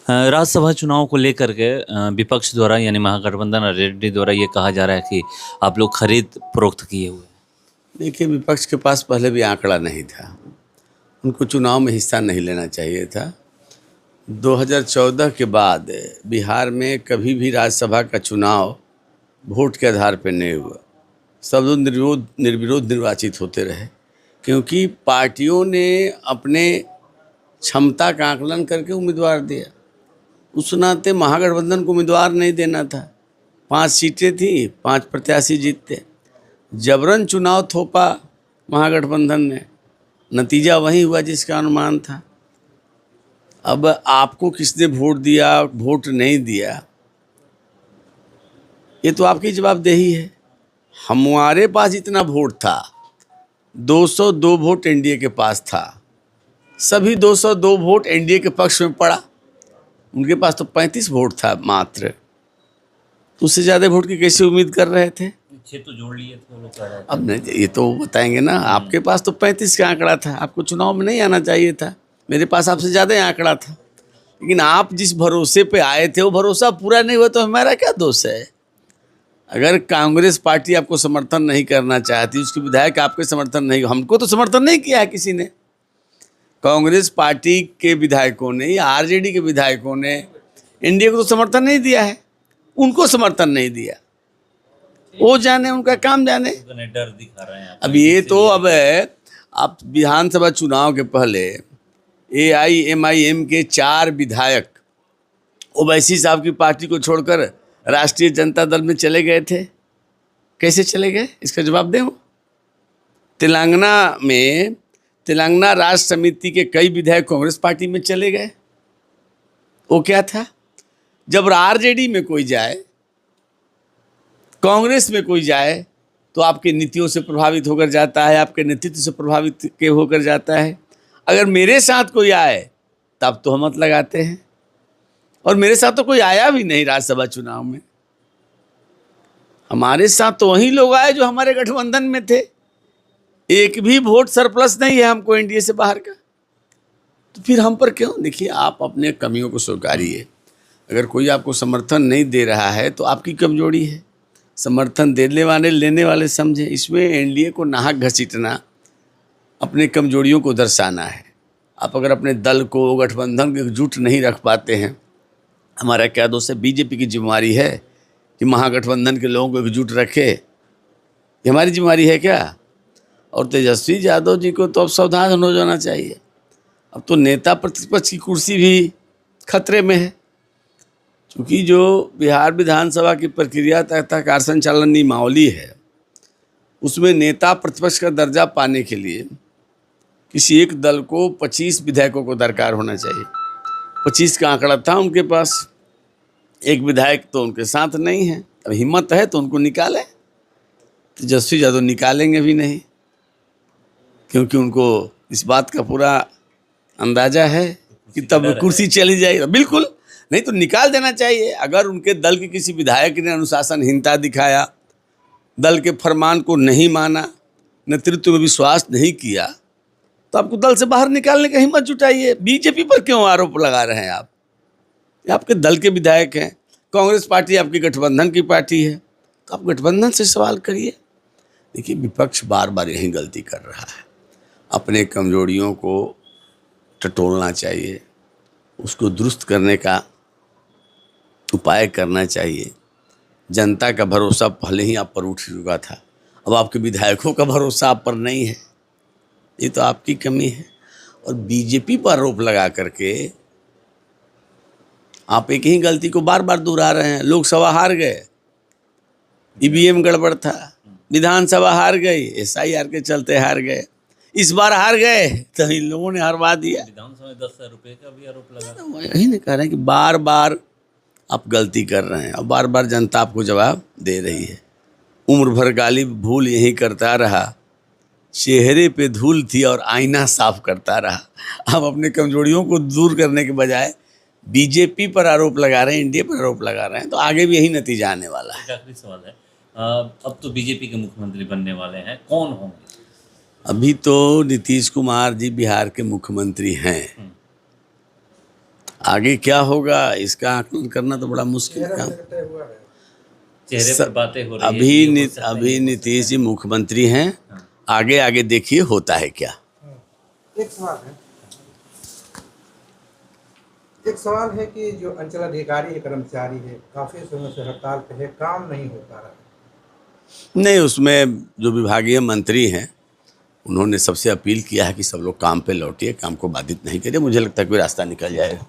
राज्यसभा चुनाव को लेकर के विपक्ष द्वारा यानी महागठबंधन और रेड्डी द्वारा ये कहा जा रहा है कि आप लोग खरीद फरोख्त किए हुए हैं। देखिए, विपक्ष के पास पहले भी आंकड़ा नहीं था, उनको चुनाव में हिस्सा नहीं लेना चाहिए था। 2014 के बाद बिहार में कभी भी राज्यसभा का चुनाव वोट के आधार पर नहीं हुआ, सब लोग निर्विरोध निर्वाचित होते रहे, क्योंकि पार्टियों ने अपने क्षमता का आकलन करके उम्मीदवार दिया। उस नाते महागठबंधन को उम्मीदवार नहीं देना था। 5 सीटें थी, 5 प्रत्याशी जीतते। जबरन चुनाव थोपा महागठबंधन ने, नतीजा वही हुआ जिसका अनुमान था। अब आपको किसने वोट दिया, वोट नहीं दिया, ये तो आपकी जवाबदेही है। हमारे पास इतना वोट था, 202 वोट एनडीए के पास था, सभी 202 वोट एनडीए के पक्ष में पड़ा। उनके पास तो 35 वोट था मात्र, तो उससे ज़्यादा वोट की कैसे उम्मीद कर रहे थे? 6 तो जोड़ लिए थे वो लोग। अब नहीं, ये तो बताएंगे ना। आपके पास तो 35 का आंकड़ा था, आपको चुनाव में नहीं आना चाहिए था। मेरे पास आपसे ज़्यादा ही आंकड़ा था, लेकिन आप जिस भरोसे पे आए थे वो भरोसा पूरा नहीं हुआ, तो हमारा क्या दोष है? अगर कांग्रेस पार्टी आपको समर्थन नहीं करना चाहती, उसके विधायक आपके समर्थन नहीं, हमको तो समर्थन नहीं किया है किसी ने। कांग्रेस पार्टी के विधायकों ने या आरजेडी के विधायकों ने एनडीए को तो समर्थन नहीं दिया है, उनको समर्थन नहीं दिया। वो जाने, उनका काम जाने। डर दिखा रहे हैं अब ये तो अब आप विधानसभा चुनाव के पहले AIMIM के 4 विधायक ओवैसी साहब की पार्टी को छोड़कर राष्ट्रीय जनता दल में चले गए थे। कैसे चले गए, इसका जवाब दें। तेलंगाना राष्ट्र समिति के कई विधायक कांग्रेस पार्टी में चले गए। वो क्या था? जब आरजेडी में कोई जाए, कांग्रेस में कोई जाए, तो आपके नीतियों से प्रभावित होकर जाता है, आपके नेतृत्व से प्रभावित के होकर जाता है। अगर मेरे साथ कोई आए तब तो हम मत लगाते हैं, और मेरे साथ तो कोई आया भी नहीं राज्यसभा चुनाव में। हमारे साथ तो वही लोग आए जो हमारे गठबंधन में थे। एक भी वोट सरप्लस नहीं है हमको एनडीए से बाहर का, तो फिर हम पर क्यों? देखिए, आप अपने कमियों को स्वीकारिए। अगर कोई आपको समर्थन नहीं दे रहा है तो आपकी कमजोरी है। समर्थन देने वाले लेने वाले समझे। इसमें एनडीए को नाहक घसीटना, अपने कमजोरियों को दर्शाना है। आप अगर अपने दल को, गठबंधन को एकजुट नहीं रख पाते हैं, हमारा क्या दोष है? बीजेपी की जिम्मेवारी है कि महागठबंधन के लोगों को एकजुट रखे, ये हमारी जिम्मेवारी है क्या? और तेजस्वी यादव जी को तो अब सावधान हो जाना चाहिए। अब तो नेता प्रतिपक्ष की कुर्सी भी खतरे में है, क्योंकि जो बिहार विधानसभा की प्रक्रिया तथा कार्य संचालन नियमावली है, उसमें नेता प्रतिपक्ष का दर्जा पाने के लिए किसी एक दल को 25 विधायकों को दरकार होना चाहिए। 25 का आंकड़ा था उनके पास, एक विधायक तो उनके साथ नहीं है। अब हिम्मत है तो उनको निकालें। तेजस्वी यादव निकालेंगे भी नहीं, क्योंकि उनको इस बात का पूरा अंदाजा है कि तब कुर्सी चली जाएगी। बिल्कुल नहीं, तो निकाल देना चाहिए। अगर उनके दल के किसी विधायक ने अनुशासनहीनता दिखाया, दल के फरमान को नहीं माना, नेतृत्व में विश्वास नहीं किया, तो आपको दल से बाहर निकालने का हिम्मत जुटाइए। बीजेपी पर क्यों आरोप लगा रहे हैं आप? ये आपके दल के विधायक हैं। कांग्रेस पार्टी आपकी गठबंधन की पार्टी है, तो आप गठबंधन से सवाल करिए। देखिए, विपक्ष बार बार यही गलती कर रहा है। अपने कमजोरियों को टटोलना चाहिए, उसको दुरुस्त करने का उपाय करना चाहिए। जनता का भरोसा पहले ही आप पर उठ चुका था, अब आपके विधायकों का भरोसा आप पर नहीं है, ये तो आपकी कमी है। और बीजेपी पर आरोप लगा करके आप एक ही गलती को बार बार दोहरा रहे हैं। लोकसभा हार गए, ईवीएम गड़बड़ था, विधानसभा हार गई, SIR के चलते हार गए, इस बार हार गए तो इन लोगों ने हरवा दिया। विधानसभा में 10,000 रुपये का भी आरोप लगा। तो यही नहीं कह रहे हैं कि बार बार आप गलती कर रहे हैं और बार बार जनता आपको जवाब दे रही है। उम्र भर गालिब भूल यही करता रहा, चेहरे पे धूल थी और आईना साफ करता रहा। आप अपने कमजोरियों को दूर करने के बजाय बीजेपी पर आरोप लगा रहे हैं, एनडीए पर आरोप लगा रहे हैं, तो आगे भी यही नतीजा आने वाला है। आखिरी सवाल है, अब तो बीजेपी के मुख्यमंत्री बनने वाले हैं, कौन होंगे? अभी तो नीतीश कुमार जी बिहार के मुख्यमंत्री हैं। आगे क्या होगा इसका आकलन करना तो बड़ा मुश्किल काम। चेहरे पर बातें हो रही है कि अभी ये हो सकता है, अभी ये हो नीतीश जी मुख्यमंत्री हैं, आगे आगे देखिए होता है क्या। एक सवाल है कि जो अंचल अधिकारी है, कर्मचारी है, काफी समय से हड़ताल पे है, काम नहीं हो पा रहा है। नहीं, उसमें जो विभागीय मंत्री हैं उन्होंने सबसे अपील किया है कि सब लोग काम पे लौटिए, काम को बाधित नहीं करिए। मुझे लगता है कोई रास्ता निकल जाएगा।